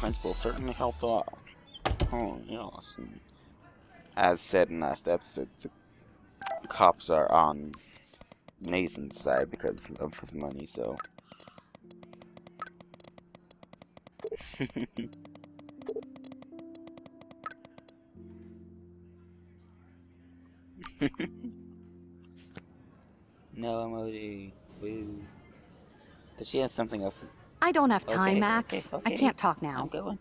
principal certainly helped a lot. Oh, yes. And as said in last episode, the cops are on Nathan's side because of his money, so. No emoji. Woo. Does she have something else? I don't have time, Okay, Max. okay. I can't talk now. I'm going.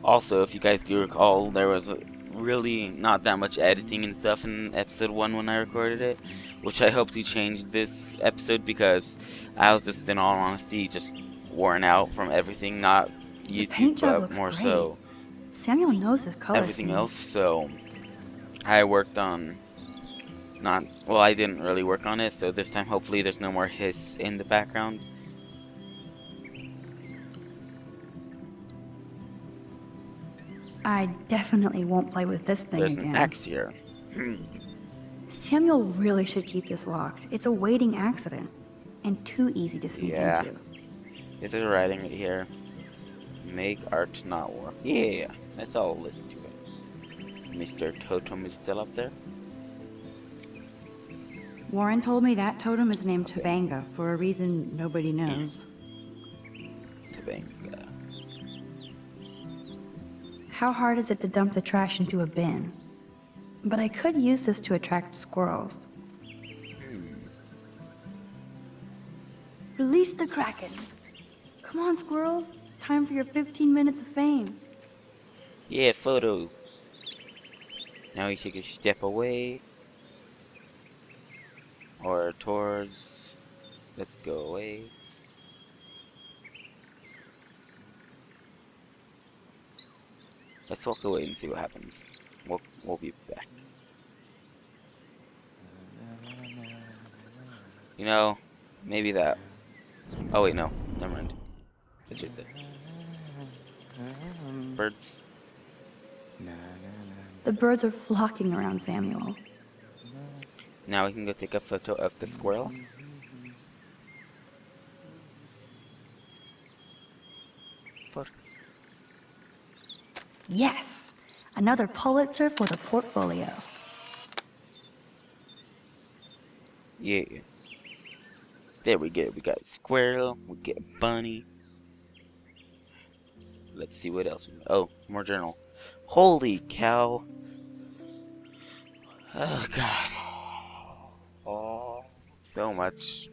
Also, if you guys do recall, there was really not that much editing and stuff in episode 1 when I recorded it, which I hope to change this episode because I was just, in all honesty, just worn out from everything, not YouTube, but more so Samuel knows his color everything scheme. else. So I worked on I didn't really work on it, so this time hopefully there's no more hiss in the background. I definitely won't play with this thing There's again. an X here. Samuel really should keep this locked. It's a waiting accident, and too easy to sneak into. Is it writing it here? Make art not war. Yeah, let's all listen to it. Mr. Totem is still up there? Warren told me that totem is named Tobanga for a reason nobody knows. Tobanga. How hard is it to dump the trash into a bin? But I could use this to attract squirrels. Release the Kraken. Come on, squirrels. Time for your 15 minutes of fame. Yeah, photo. Now we take a step away. Or towards. Let's go away. Let's walk away and see what happens. We'll be back. You know, maybe that. Oh wait, no. Never mind. It's right there. Birds. The birds are flocking around Samuel. Now we can go take a photo of the squirrel. Yes! Another Pulitzer for the portfolio. Yeah. There we go. We got a squirrel. We get a bunny. Let's see what else. Oh, more journal. Holy cow. Oh, God. Oh, so much.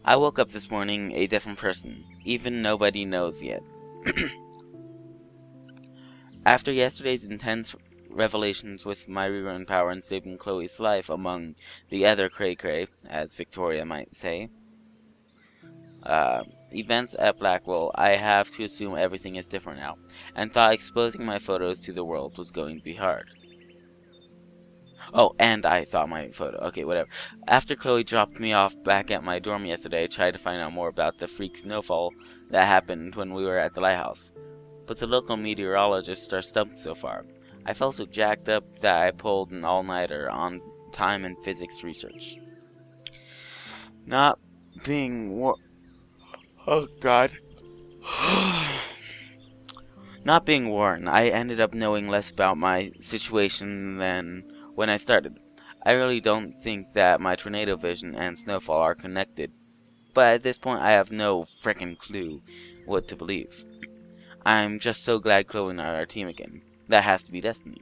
I woke up this morning a different person. Even nobody knows yet. After yesterday's intense revelations with my rerun power in saving Chloe's life, among the other cray-cray, as Victoria might say, events at Blackwell, I have to assume everything is different now, and thought exposing my photos to the world was going to be hard. Oh, and I thought my photo. Okay, whatever. After Chloe dropped me off back at my dorm yesterday, I tried to find out more about the freak snowfall that happened when we were at the lighthouse. But the local meteorologists are stumped so far. I felt so jacked up that I pulled an all-nighter on time and physics research. Not being Oh, God. Not being warned, I ended up knowing less about my situation than when I started. I really don't think that my tornado vision and snowfall are connected, but at this point I have no frickin' clue what to believe. I'm just so glad Chloe and I are our team again. That has to be destiny.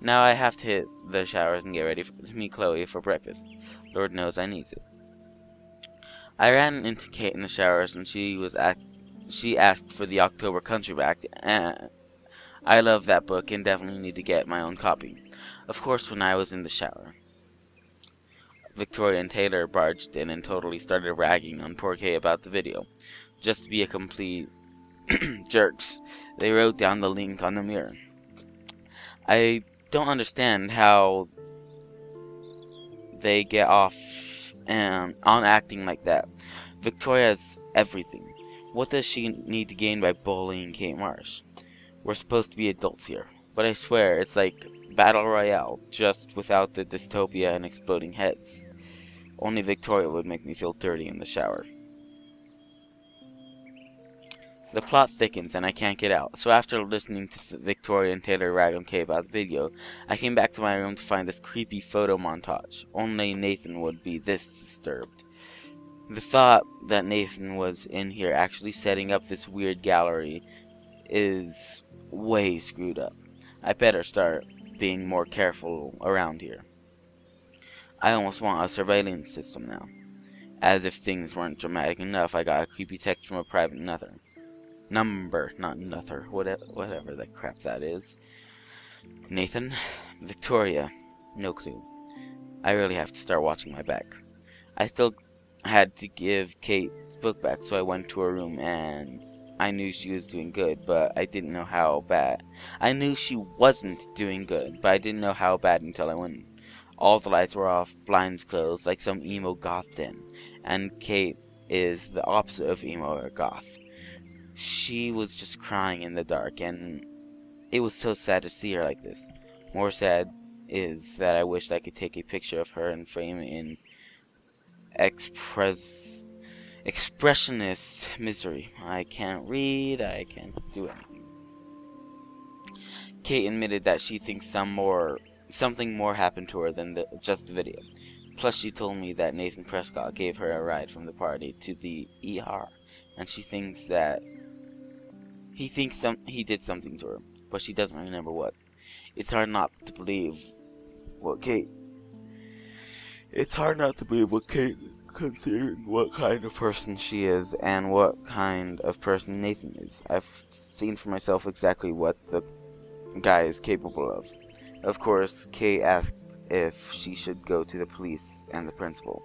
Now I have to hit the showers and get ready to meet Chloe for breakfast. Lord knows I need to. I ran into Kate in the showers and she asked for the October Country back. I love that book and definitely need to get my own copy. Of course, when I was in the shower, Victoria and Taylor barged in and totally started ragging on poor Kay about the video. Just to be a complete jerks, they wrote down the link on the mirror. I don't understand how they get off on acting like that. Victoria has everything. What does she need to gain by bullying Kate Marsh? We're supposed to be adults here, but I swear it's like Battle Royale, just without the dystopia and exploding heads. Only Victoria would make me feel dirty in the shower. The plot thickens and I can't get out, so after listening to Victoria and Taylor rag on Kate about the video, I came back to my room to find this creepy photo montage. Only Nathan would be this disturbed. The thought that Nathan was in here actually setting up this weird gallery is way screwed up. I better start being more careful around here. I almost want a surveillance system now. As if things weren't dramatic enough, I got a creepy text from a private number, not nother, whatever the crap that is. Nathan? Victoria? No clue. I really have to start watching my back. I still had to give Kate's book back, so I went to her room and I knew she was doing good, but I didn't know how bad. I knew she wasn't doing good, but I didn't know how bad until I went. All the lights were off, blinds closed, like some emo goth den, and Kate is the opposite of emo or goth. She was just crying in the dark, and it was so sad to see her like this. More sad is that I wished I could take a picture of her and frame it in expressionist misery. I can't read, I can't do anything. Kate admitted that she thinks something more happened to her than just the video. Plus, she told me that Nathan Prescott gave her a ride from the party to the ER, and she thinks that he did something to her, but she doesn't remember what. It's hard not to believe what Kate, considering what kind of person she is and what kind of person Nathan is. I've seen for myself exactly what the guy is capable of. Of course, Kate asked if she should go to the police and the principal.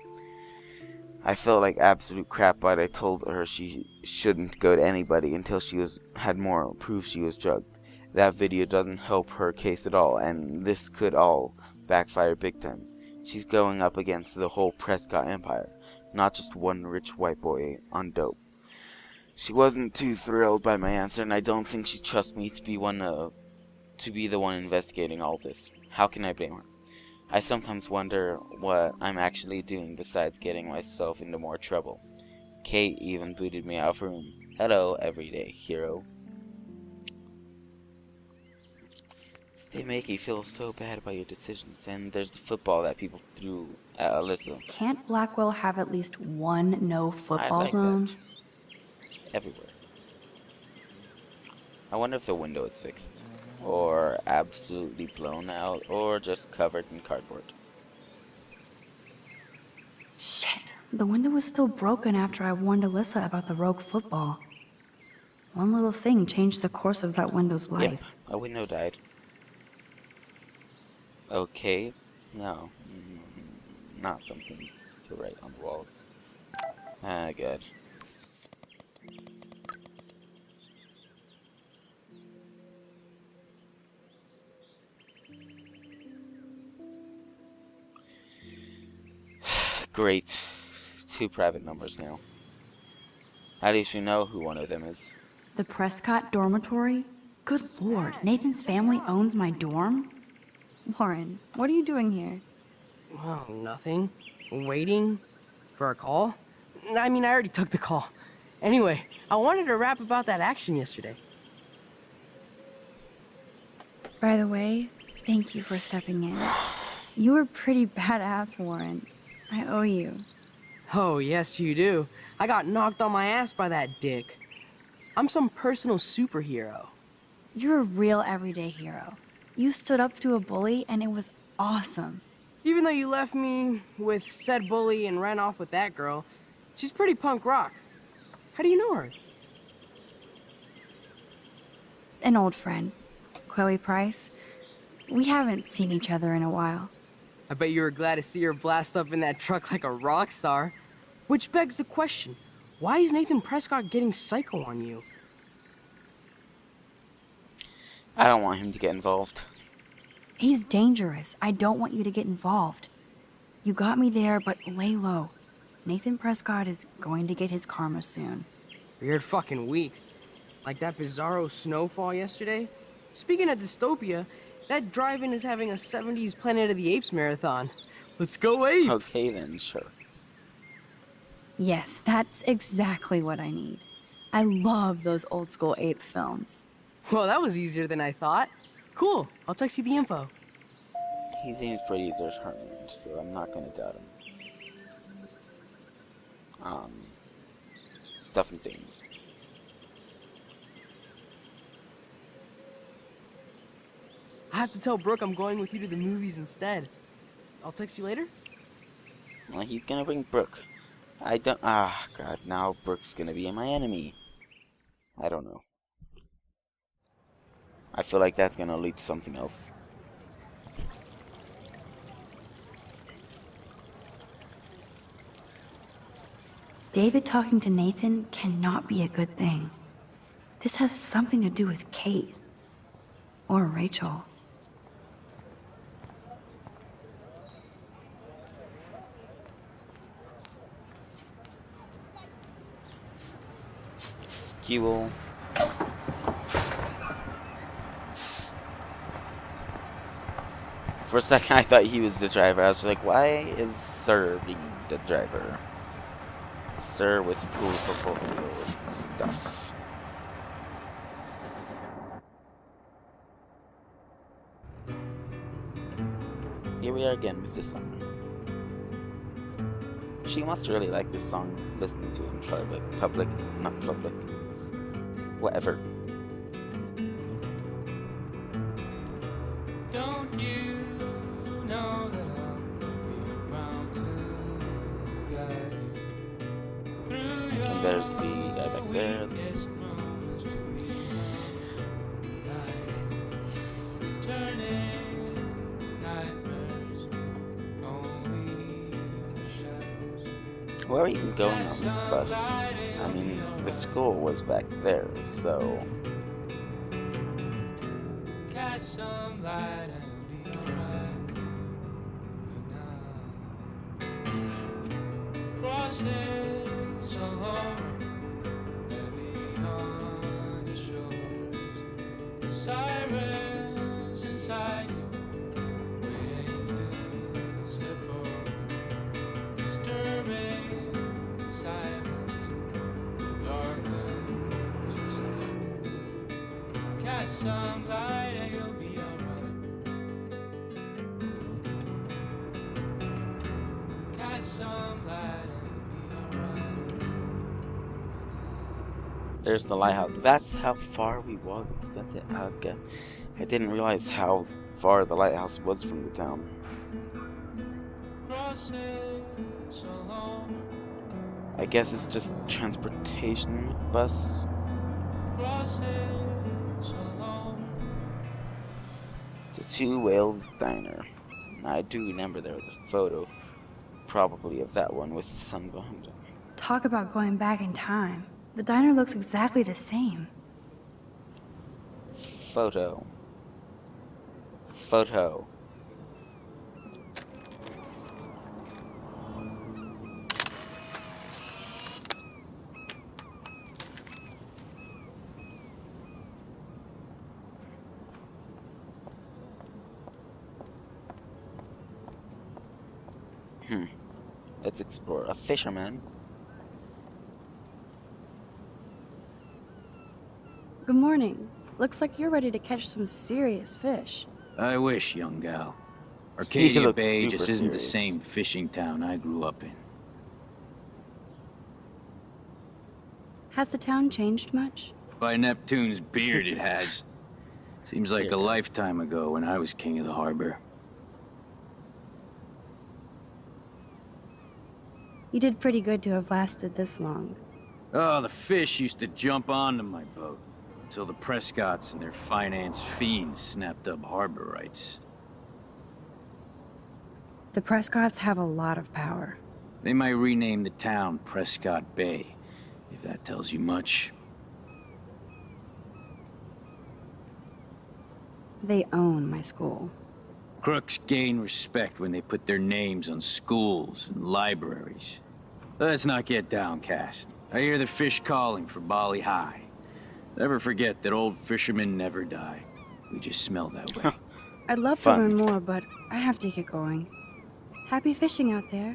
I felt like absolute crap, but I told her she shouldn't go to anybody until she had more proof she was drugged. That video doesn't help her case at all, and this could all backfire big time. She's going up against the whole Prescott empire, not just one rich white boy on dope. She wasn't too thrilled by my answer, and I don't think she trusts me to be the one investigating all this. How can I blame her? I sometimes wonder what I'm actually doing besides getting myself into more trouble. Kate even booted me out of her room. Hello, everyday hero. They make you feel so bad about your decisions, and there's the football that people threw at Alyssa. Can't Blackwell have at least one no football zone? That. Everywhere. I wonder if the window is fixed, or absolutely blown out, or just covered in cardboard. Shit, the window was still broken after I warned Alyssa about the rogue football. One little thing changed the course of that window's life. Yep, a window died. Okay, no, not something to write on the walls. Ah, good. Great. 2 private numbers now. At least we know who one of them is. The Prescott dormitory? Good lord, Nathan's family owns my dorm? Warren, what are you doing here? Well, nothing. Waiting for a call? I mean, I already took the call. Anyway, I wanted to rap about that action yesterday. By the way, thank you for stepping in. You were pretty badass, Warren. I owe you. Oh, yes, you do. I got knocked on my ass by that dick. I'm some personal superhero. You're a real everyday hero. You stood up to a bully, and it was awesome. Even though you left me with said bully and ran off with that girl, she's pretty punk rock. How do you know her? An old friend, Chloe Price. We haven't seen each other in a while. I bet you were glad to see her blast up in that truck like a rock star. Which begs the question, why is Nathan Prescott getting psycho on you? I don't want him to get involved. He's dangerous. I don't want you to get involved. You got me there, but lay low. Nathan Prescott is going to get his karma soon. Weird fucking week. Like that bizarro snowfall yesterday. Speaking of dystopia, that drive-in is having a 70s Planet of the Apes marathon. Let's go ape! Okay then, sure. Yes, that's exactly what I need. I love those old school ape films. Well, that was easier than I thought. Cool, I'll text you the info. He seems pretty determined, so I'm not gonna doubt him. Stuff and things. I have to tell Brooke I'm going with you to the movies instead. I'll text you later? Well, he's gonna bring Brooke. I don't. Ah, God, now Brooke's gonna be my enemy. I don't know. I feel like that's gonna lead to something else. David talking to Nathan cannot be a good thing. This has something to do with Kate. Or Rachel. Skewl. For a second, I thought he was the driver. I was like, why is Sir being the driver? Sir with cool portfolio stuff. Here we are again with this song. She must really like this song, listening to it in public, not public, whatever. Don't you know that I'll be around to guide you through your And there's the guy back there. weakest moments to the light, turning nightmares only shadows. Where are we even going on this bus? I mean, the school was back there, so... Catch some light and you'll be alright for now. Crosses so hard, heavy on your shoulders. The sirens inside you, waiting to step forward. Disturbing silence, darkens your sight. Catch some light and you'll be alright. Catch some light and you'll be alright. There's the lighthouse. That's how far we walked. Okay. I didn't realize how far the lighthouse was from the town. Crosses along, I guess it's just transportation bus. crosses along. The Two Whales Diner. I do remember there was a photo, probably of that one with the sun behind it. Talk about going back in time. The diner looks exactly the same. Photo. Photo. Let's explore. A fisherman. Good morning. Looks like you're ready to catch some serious fish. I wish, young gal. Arcadia looks Bay super just isn't the serious. same fishing town I grew up in. Has the town changed much? By Neptune's beard, it has. Seems like Yeah. a lifetime ago when I was king of the harbor. You did pretty good to have lasted this long. Oh, the fish used to jump onto my boat until the Prescotts and their finance fiends snapped up harbor rights. The Prescotts have a lot of power. They might rename the town Prescott Bay, if that tells you much. They own my school. Crooks gain respect when they put their names on schools and libraries. Let's not get downcast. I hear the fish calling for Bali High. Never forget that old fishermen never die. We just smell that way. I'd love to Fun. learn more, but I have to get going. Happy fishing out there.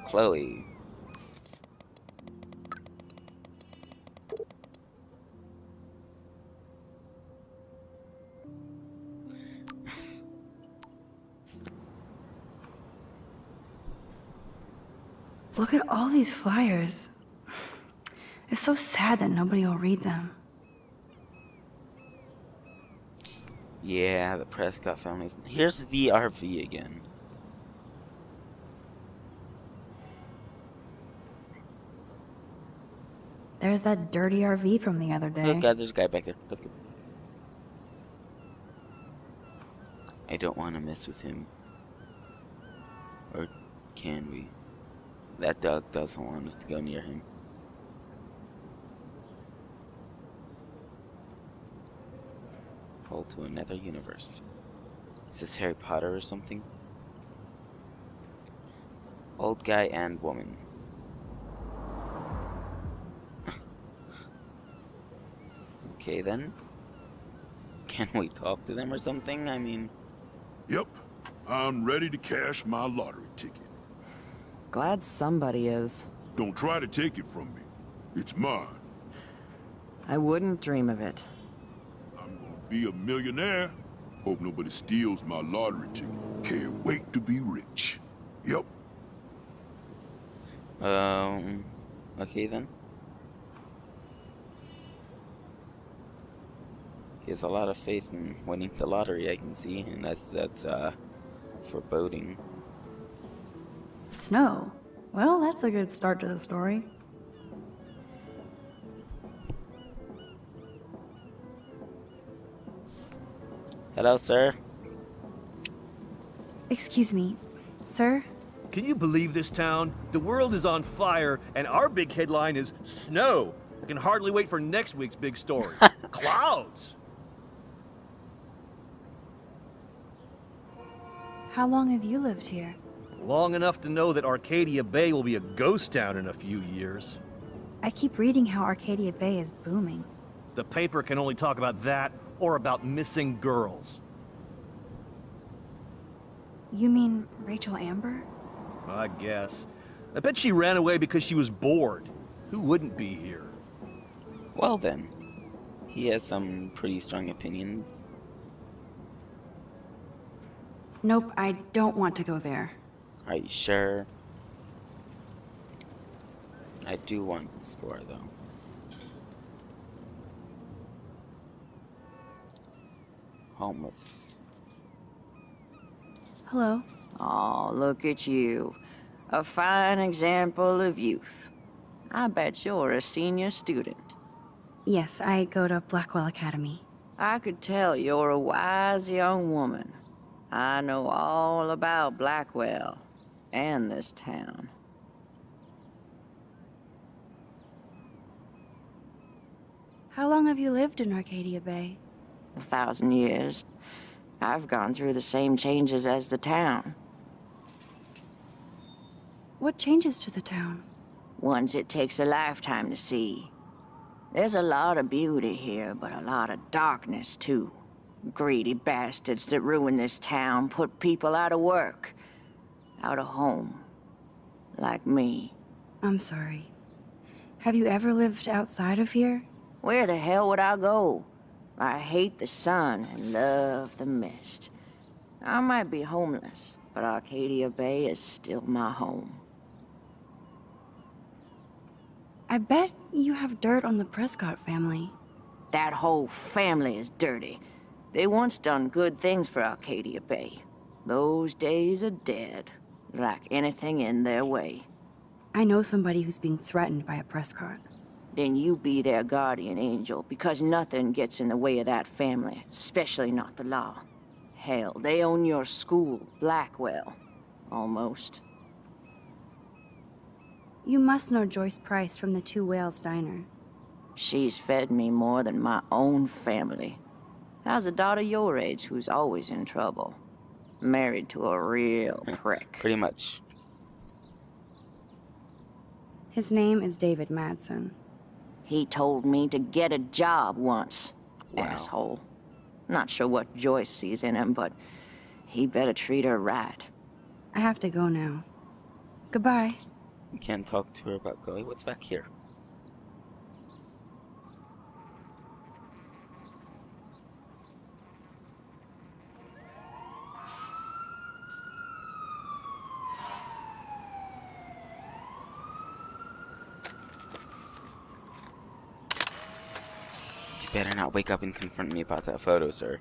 Chloe. Look at all these flyers. It's so sad that nobody will read them. Yeah, the Prescott families. Here's the RV again. There's that dirty RV from the other day. Oh god, there's a guy back there. Let's go. I don't want to mess with him. Or can we? That dog doesn't want us to go near him. Portal to another universe. Is this Harry Potter or something? Old guy and woman. Okay then. Can we talk to them or something? I mean... Yep, I'm ready to cash my lottery ticket. Glad somebody is. Don't try to take it from me. It's mine. I wouldn't dream of it. I'm gonna be a millionaire. Hope nobody steals my lottery ticket. Can't wait to be rich. Yep. Okay then. He has a lot of faith in winning the lottery, I can see, and that's foreboding. Snow. Well, that's a good start to the story. Hello, sir. Excuse me, sir? Can you believe this town? The world is on fire, and our big headline is snow. I can hardly wait for next week's big story. Clouds! How long have you lived here? Long enough to know that Arcadia Bay will be a ghost town in a few years. I keep reading how Arcadia Bay is booming. The paper can only talk about that or about missing girls. You mean Rachel Amber? I guess. I bet she ran away because she was bored. Who wouldn't be here? Well then. He has some pretty strong opinions. Nope, I don't want to go there. Are you sure? I do want to explore though. Homeless. Hello? Oh, look at you. A fine example of youth. I bet you're a senior student. Yes, I go to Blackwell Academy. I could tell you're a wise young woman. I know all about Blackwell and this town. How long have you lived in Arcadia Bay? 1,000 years. I've gone through the same changes as the town. What changes to the town? Ones it takes a lifetime to see. There's a lot of beauty here, but a lot of darkness, too. Greedy bastards that ruin this town, put people out of work, out of home, like me. I'm sorry. Have you ever lived outside of here? Where the hell would I go? I hate the sun and love the mist. I might be homeless, but Arcadia Bay is still my home. I bet you have dirt on the Prescott family. That whole family is dirty. They once done good things for Arcadia Bay. Those days are dead, like anything in their way. I know somebody who's being threatened by a Prescott. Then you be their guardian angel, because nothing gets in the way of that family, especially not the law. Hell, they own your school, Blackwell. Almost. You must know Joyce Price from the Two Whales Diner. She's fed me more than my own family. How's a daughter your age who's always in trouble? Married to a real prick. Pretty much. His name is David Madsen. He told me to get a job once. Wow. Asshole. Not sure what Joyce sees in him, but he better treat her right. I have to go now. Goodbye. You can't talk to her about going. What's back here? You better not wake up and confront me about that photo, sir.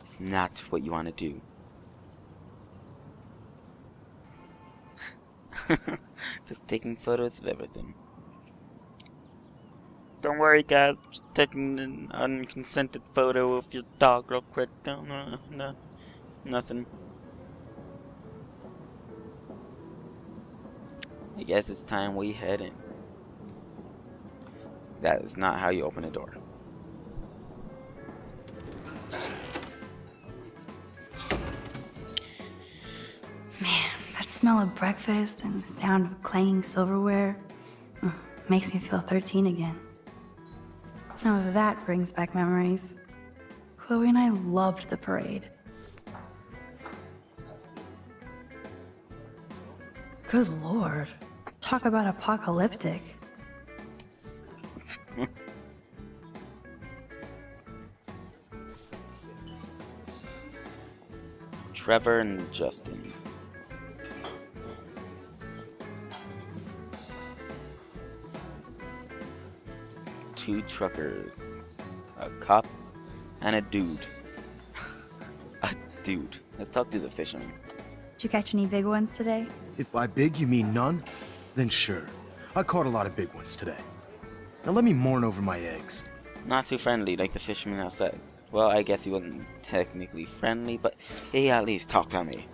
It's not what you want to do. Just taking photos of everything. Don't worry, guys. Just taking an unconsented photo of your dog real quick. No, nothing. I guess it's time we head in. That is not how you open a door. Man, that smell of breakfast and the sound of clanging silverware makes me feel 13 again. Now that brings back memories. Chloe and I loved the parade. Good lord. Talk about apocalyptic. Trevor and Justin. Two truckers. A cop and a dude. A dude. Let's talk to the fisherman. Did you catch any big ones today? If by big you mean none, then sure. I caught a lot of big ones today. Now let me mourn over my eggs. Not too friendly like the fisherman outside. Well, I guess he wasn't technically friendly, but he at least talked to me.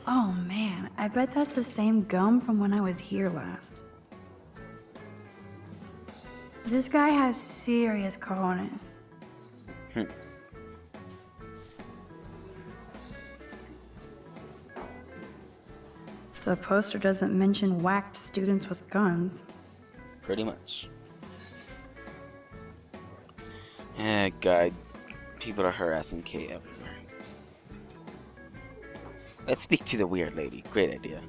Oh man, I bet that's the same gum from when I was here last. This guy has serious cojones. The poster doesn't mention whacked students with guns. Pretty much. God. People are harassing Kay everywhere. Let's speak to the weird lady. Great idea.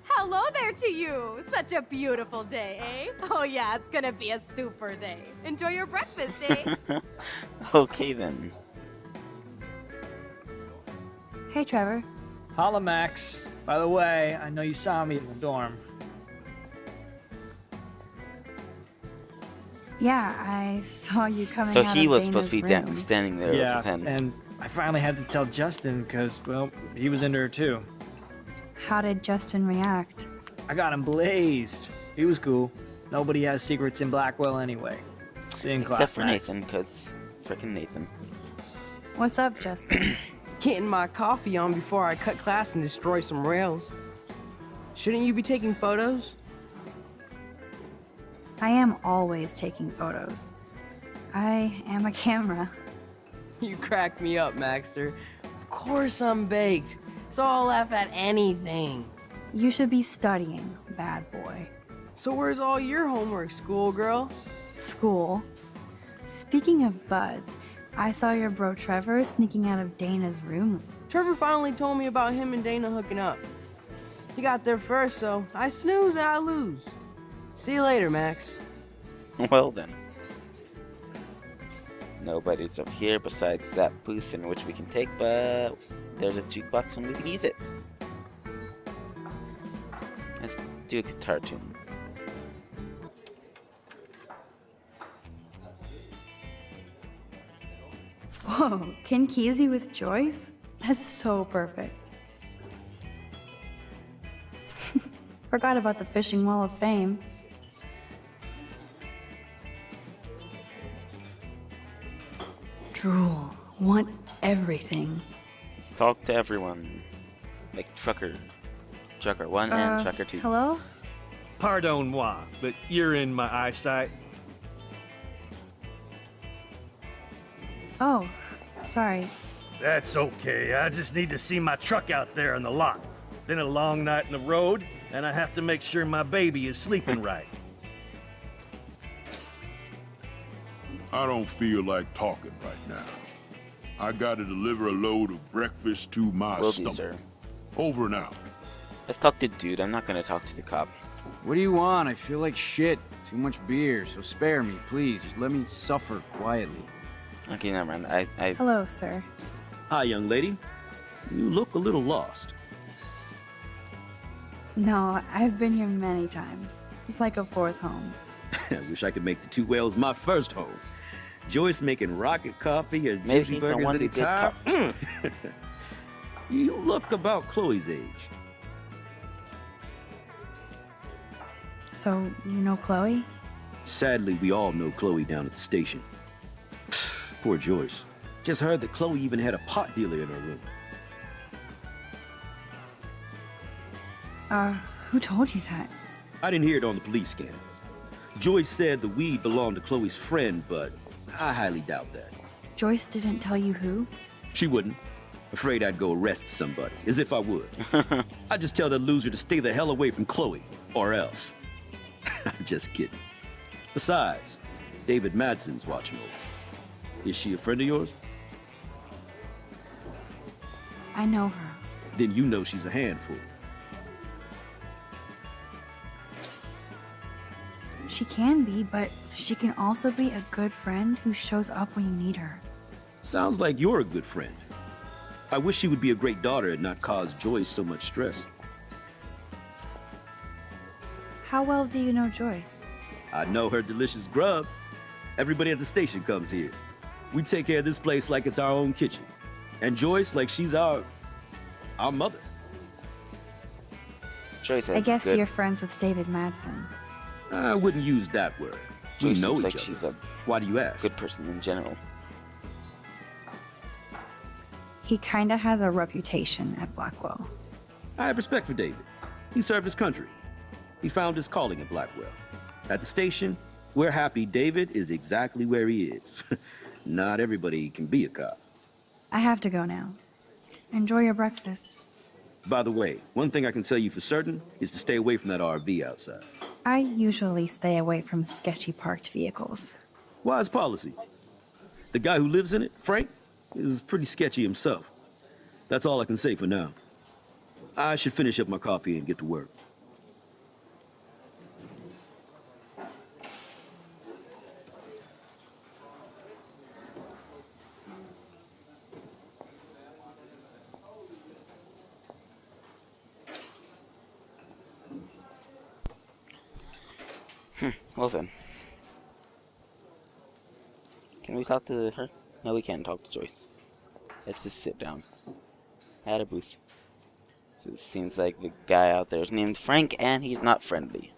Hello there to you! Such a beautiful day, eh? Oh yeah, it's gonna be a super day. Enjoy your breakfast, eh? Okay then. Hey, Trevor. Holla, Max. By the way, I know you saw me in the dorm. Yeah, I saw you coming So out he of was supposed to be Dana's room. standing there Yeah, with him. and I finally had to tell Justin because, well, he was into her too. How did Justin react? I got him blazed. He was cool. Nobody has secrets in Blackwell anyway. See you in class, Except for Max. Nathan, because frickin' Nathan. What's up, Justin? Getting my coffee on before I cut class and destroy some rails. Shouldn't you be taking photos? I am always taking photos. I am a camera. You crack me up, Maxter. Of course I'm baked, so I'll laugh at anything. You should be studying, bad boy. So where's all your homework, schoolgirl? School. Speaking of buds, I saw your bro Trevor sneaking out of Dana's room. Trevor finally told me about him and Dana hooking up. He got there first, so I snooze and I lose. See you later, Max. Well then. Nobody's up here besides that booth in which we can take, but there's a jukebox and we can use it. Let's do a guitar tune. Whoa, Ken Kesey with Joyce? That's so perfect. Forgot about the Fishing Wall of Fame. Drool, want everything. Let's talk to everyone. Like Trucker 1 and Trucker 2. Hello? Pardon moi, but you're in my eyesight. Oh, sorry. That's okay. I just need to see my truck out there in the lot. Been a long night on the road, and I have to make sure my baby is sleeping right. I don't feel like talking right now. I gotta deliver a load of breakfast to my Will do, stomach. sir. Over and out. Let's talk to dude. I'm not gonna talk to the cop. What do you want? I feel like shit. Too much beer, so spare me, please. Just let me suffer quietly. Okay, never mind. I Hello, sir. Hi, young lady. You look a little lost. No, I've been here many times. It's like a fourth home. I wish I could make the Two Whales my first home. Joyce making rocket coffee and Maybe juicy he's the burgers one at a who did time. You look about Chloe's age. So, you know Chloe? Sadly, we all know Chloe down at the station. Poor Joyce. Just heard that Chloe even had a pot dealer in her room. Who told you that? I didn't hear it on the police scanner. Joyce said the weed belonged to Chloe's friend, but I highly doubt that. Joyce didn't tell you who? She wouldn't. Afraid I'd go arrest somebody, as if I would. I'd just tell that loser to stay the hell away from Chloe, or else. I'm just kidding. Besides, David Madsen's watching over. Is she a friend of yours? I know her. Then you know she's a handful. She can be, but she can also be a good friend who shows up when you need her. Sounds like you're a good friend. I wish she would be a great daughter and not cause Joyce so much stress. How well do you know Joyce? I know her delicious grub. Everybody at the station comes here. We take care of this place like it's our own kitchen. And Joyce like she's our mother. Joyce I has guess good. you're friends with David Madsen. I wouldn't use that word. We Joyce know seems each like other. she's a Why do you ask? good person in general. He kinda has a reputation at Blackwell. I have respect for David. He served his country. He found his calling at Blackwell. At the station, we're happy David is exactly where he is. Not everybody can be a cop. I have to go now. Enjoy your breakfast. By the way, one thing I can tell you for certain is to stay away from that RV outside. I usually stay away from sketchy parked vehicles. Wise policy. The guy who lives in it, Frank, is pretty sketchy himself. That's all I can say for now. I should finish up my coffee and get to work. Well then. Can we talk to her? No, we can't talk to Joyce. Let's just sit down. At a booth. So it seems like the guy out there is named Frank and he's not friendly.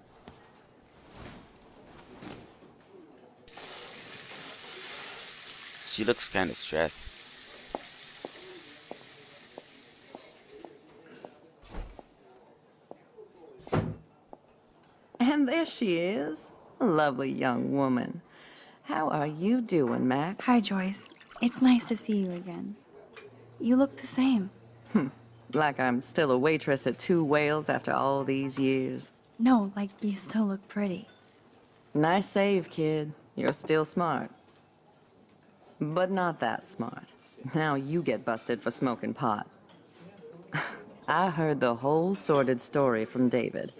She looks kind of stressed. And there she is. A lovely young woman. How are you doing, Max? Hi, Joyce. It's nice to see you again. You look the same. Like I'm still a waitress at Two Whales after all these years. No, like you still look pretty. Nice save, kid. You're still smart. But not that smart. Now you get busted for smoking pot. I heard the whole sordid story from David.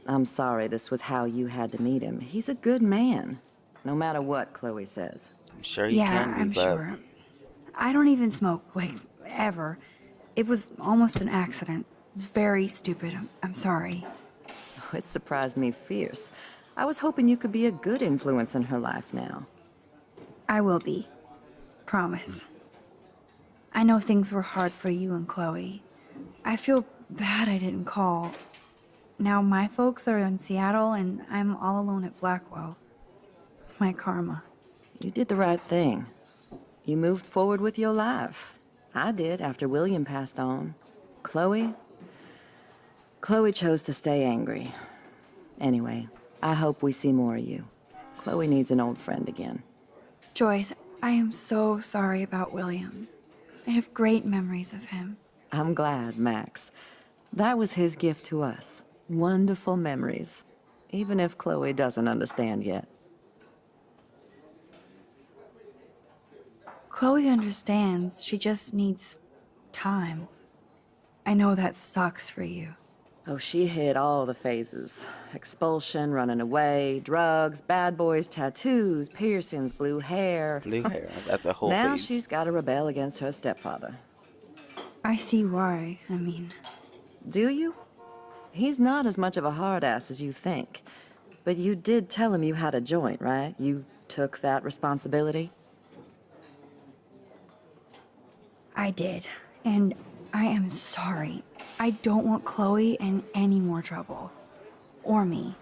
I'm sorry this was how you had to meet him. He's a good man, no matter what Chloe says. I'm sure he Yeah, can be, I'm but sure. I don't even smoke, like, ever. It was almost an accident. It was very stupid. I'm sorry. Oh, it surprised me fierce. I was hoping you could be a good influence in her life now. I will be. Promise. I know things were hard for you and Chloe. I feel bad I didn't call. Now my folks are in Seattle and I'm all alone at Blackwell. It's my karma. You did the right thing. You moved forward with your life. I did after William passed on. Chloe chose to stay angry. Anyway, I hope we see more of you. Chloe needs an old friend again. Joyce, I am so sorry about William. I have great memories of him. I'm glad, Max. That was his gift to us. Wonderful memories. Even if Chloe doesn't understand yet. Chloe understands. She just needs time. I know that sucks for you. Oh, she hit all the phases. Expulsion, running away, drugs, bad boys, tattoos, piercings, blue hair. Blue hair. That's a whole Now phase. she's got to rebel against her stepfather. I see why. I mean, Do you? He's not as much of a hard ass as you think. But you did tell him you had a joint, right? You took that responsibility? I did. And I am sorry. I don't want Chloe in any more trouble. Or me.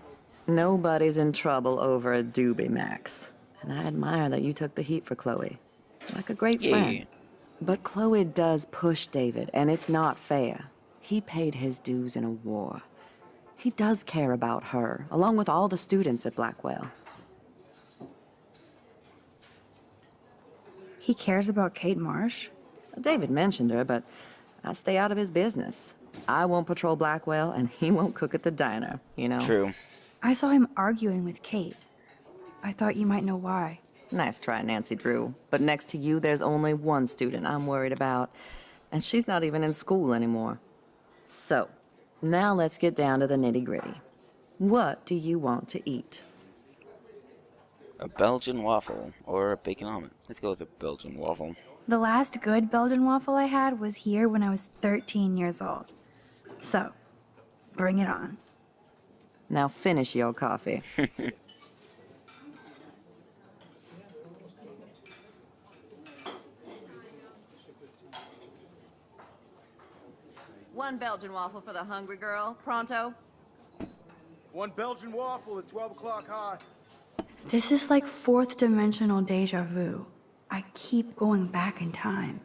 Nobody's in trouble over a doobie, Max. And I admire that you took the heat for Chloe. Like a great friend. But Chloe does push David, and it's not fair. He paid his dues in a war. He does care about her, along with all the students at Blackwell. He cares about Kate Marsh? David mentioned her, but I stay out of his business. I won't patrol Blackwell, and he won't cook at the diner, you know? True. I saw him arguing with Kate. I thought you might know why. Nice try, Nancy Drew. But next to you, there's only one student I'm worried about. And she's not even in school anymore. So, now let's get down to the nitty-gritty. What do you want to eat? A Belgian waffle or a bacon omelet. Let's go with a Belgian waffle. The last good Belgian waffle I had was here when I was 13 years old. So, bring it on. Now finish your coffee. One Belgian waffle for the hungry girl. Pronto? One Belgian waffle at 12 o'clock high. This is like fourth dimensional deja vu. I keep going back in time.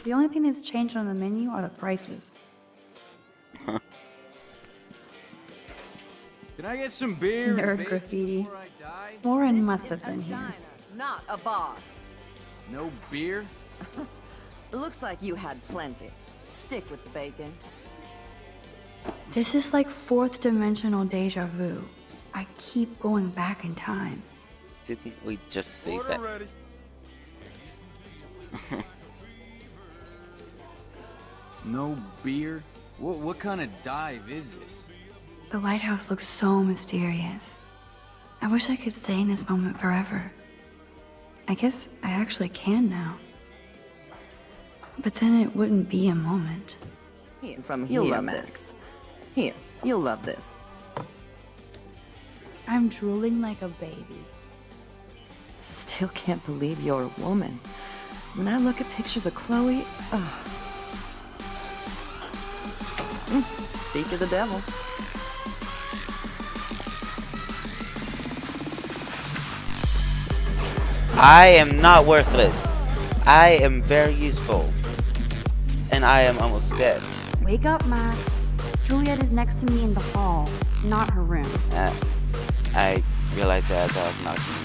The only thing that's changed on the menu are the prices. Can I get some beer? Nerd graffiti. Warren must have been here. Not a bar. No beer? Looks like you had plenty. Stick with the bacon. This is like fourth dimensional deja vu. I keep going back in time. Didn't we just say Order that? ready. No beer? What kind of dive is this? The lighthouse looks so mysterious. I wish I could stay in this moment forever. I guess I actually can now. But then it wouldn't be a moment. Here, from here, you'll love Max. Here, you'll love this. I'm drooling like a baby. Still can't believe you're a woman. When I look at pictures of Chloe, speak of the devil. I am not worthless. I am very useful. And I am almost dead. Wake up, Max. Juliet is next to me in the hall, not her room. I realized that as I was knocking